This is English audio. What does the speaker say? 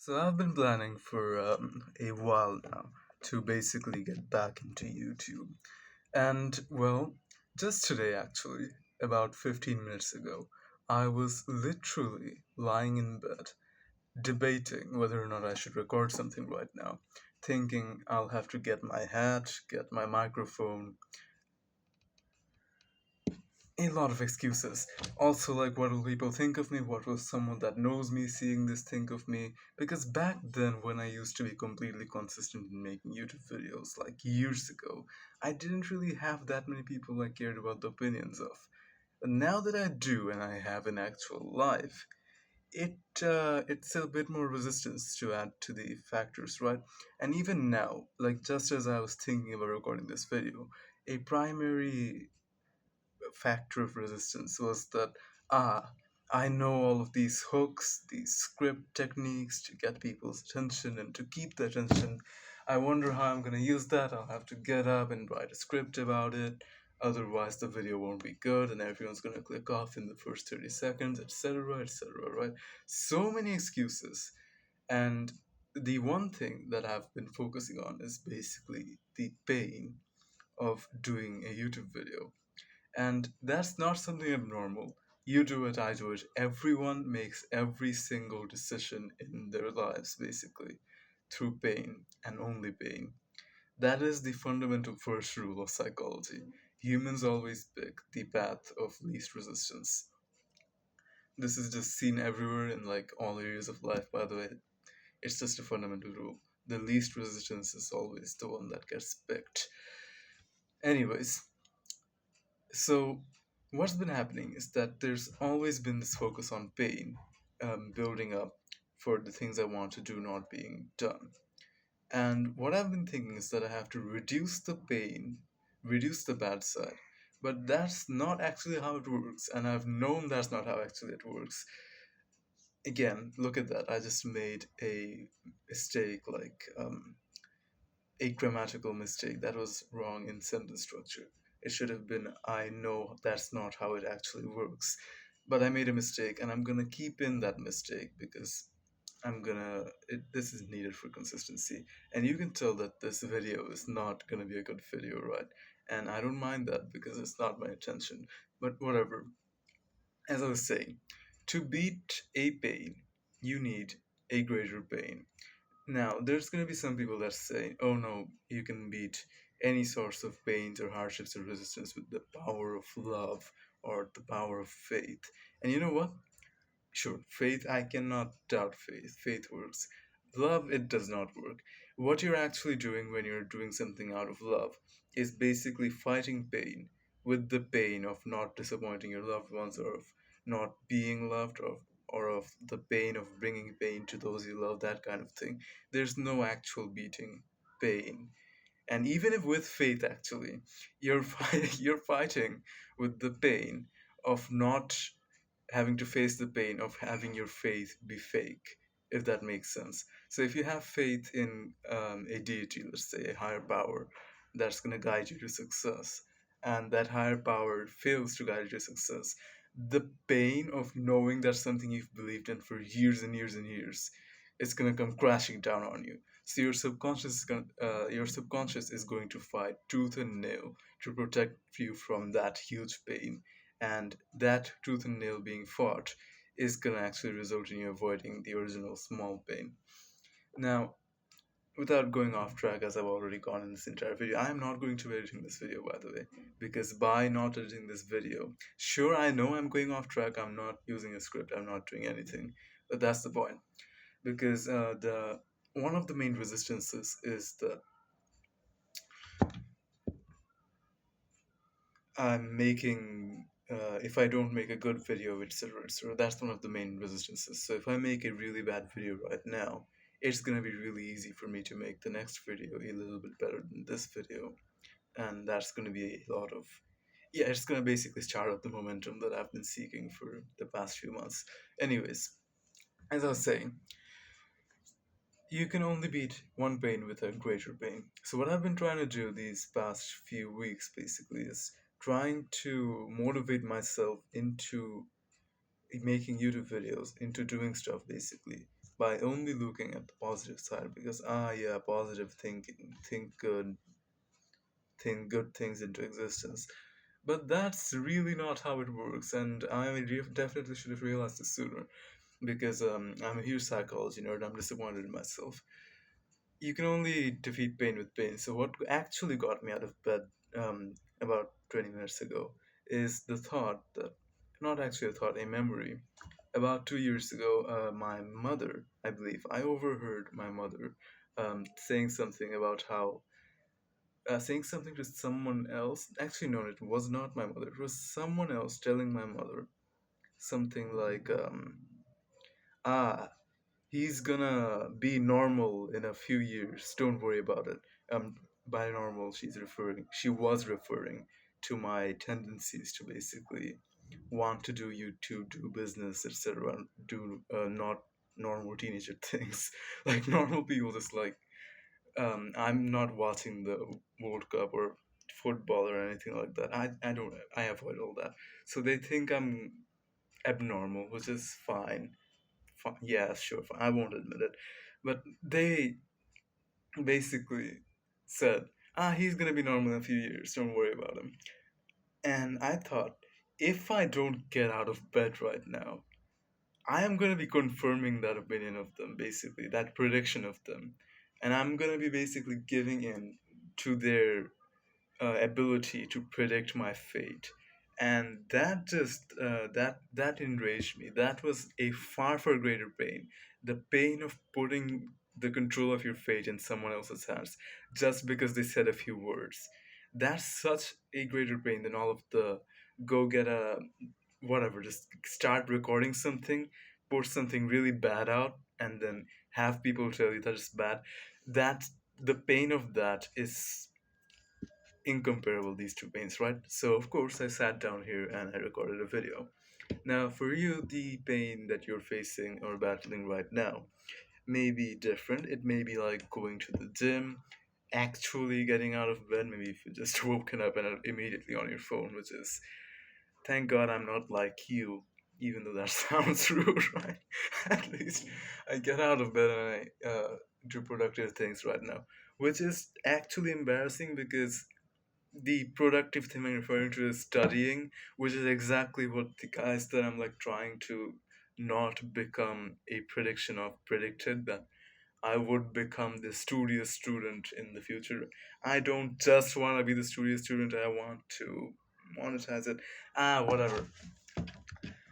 So I've been planning for a while now to basically get back into YouTube. And well, just today actually, about 15 minutes ago, I was literally lying in bed debating whether or not I should record something right now, thinking I'll have to get my hat, get my microphone, a lot of excuses. Also, like, what will people think of me? What will someone that knows me seeing this think of me? Because back then, when I used to be completely consistent in making YouTube videos, like years ago, I didn't really have that many people I cared about the opinions of. But now that I do and I have an actual life, it's a bit more resistance to add to the factors, right? And even now, like just as I was thinking about recording this video, a primary factor of resistance was that ah I know all of these hooks, these script techniques to get people's attention and to keep the attention. I wonder how I'm going to use that. I'll have to get up and write a script about it, otherwise the video won't be good and everyone's going to click off in the first 30 seconds, etc., etc., right? So many excuses. And the one thing that I've been focusing on is basically the pain of doing a YouTube video. And that's not something abnormal. You do it, I do it. Everyone makes every single decision in their lives, basically, through pain and only pain. That is the fundamental first rule of psychology. Humans always pick the path of least resistance. This is just seen everywhere in like all areas of life, by the way. It's just a fundamental rule. The least resistance is always the one that gets picked. Anyways, so, what's been happening is that there's always been this focus on pain, building up for the things I want to do not being done. And what I've been thinking is that I have to reduce the pain, reduce the bad side. But that's not actually how it works, and I've known that's not how actually it works. Again, look at that. I just made a mistake, like a grammatical mistake that was wrong in sentence structure. It should have been, I know that's not how it actually works. But I made a mistake and I'm gonna keep in that mistake because this is needed for consistency. And you can tell that this video is not gonna be a good video, right? And I don't mind that because it's not my intention. But whatever. As I was saying, to beat a pain, you need a greater pain. Now, there's going to be some people that say, oh no, you can beat any source of pains or hardships or resistance with the power of love or the power of faith. And you know what? Sure, faith, I cannot doubt faith. Faith works. Love, it does not work. What you're actually doing when you're doing something out of love is basically fighting pain with the pain of not disappointing your loved ones or of not being loved or of the pain of bringing pain to those you love, that kind of thing. There's no actual beating pain. And even if with faith, actually, you're fighting with the pain of not having to face the pain of having your faith be fake, if that makes sense. So if you have faith in a deity, let's say a higher power, that's going to guide you to success, and that higher power fails to guide you to success, the pain of knowing that's something you've believed in for years and years and years, it's going to come crashing down on you. So your subconscious is going to fight tooth and nail to protect you from that huge pain, and that tooth and nail being fought is going to actually result in you avoiding the original small pain. Now, without going off track, as I've already gone in this entire video, I am not going to be editing this video, by the way, because by not editing this video, sure, I know I'm going off track, I'm not using a script, I'm not doing anything, but that's the point. Because the one of the main resistances is that I'm making if I don't make a good video, etc., etc., that's one of the main resistances. So if I make a really bad video right now, it's gonna be really easy for me to make the next video a little bit better than this video, and that's gonna be a lot of it's gonna basically start up the momentum that I've been seeking for the past few months. Anyways, as I was saying, you can only beat one pain with a greater pain. So what I've been trying to do these past few weeks basically is trying to motivate myself into making YouTube videos, into doing stuff basically. by only looking at the positive side, because yeah, positive thinking, think good things into existence. But that's really not how it works, and definitely should have realized this sooner, because I'm a huge psychology nerd. I'm disappointed in myself. You can only defeat pain with pain. So what actually got me out of bed about 20 minutes ago is the thought that, not actually a thought, a memory. About 2 years ago, my mother, I believe, I overheard my mother saying something about how, saying something to someone else. Actually, no, it was not my mother. It was someone else telling my mother something like, ah, he's gonna be normal in a few years. Don't worry about it. By normal, she was referring to my tendencies to basically want to do YouTube, do business, etc. Do not normal teenager things. Like normal people, just like I'm not watching the World Cup or football or anything like that. I don't. I avoid all that. So they think I'm abnormal, which is fine. Yeah, sure, fine. I won't admit it. But they basically said, he's gonna be normal in a few years, don't worry about him. And I thought, if I don't get out of bed right now, I am gonna be confirming that opinion of them, basically, that prediction of them. And I'm gonna be basically giving in to their ability to predict my fate, and that enraged me. That was a far greater pain, the pain of putting the control of your fate in someone else's hands just because they said a few words. That's such a greater pain than all of the go get a whatever, just start recording something, put something really bad out, and then have people tell you that it's bad. That The pain of that is incomparable, these two pains, right? So of course I sat down here and I recorded a video. Now for you, the pain that you're facing or battling right now may be different. It may be like going to the gym, actually getting out of bed. Maybe if you just woken up and are immediately on your phone, which is, thank God I'm not like you, even though that sounds rude, right? At least I get out of bed and I do productive things right now, which is actually embarrassing because the productive thing I'm referring to is studying, which is exactly what the guys that I'm like trying to not become a prediction of predicted, that I would become the studious student in the future. I don't just want to be the studious student, I want to monetize it. Whatever.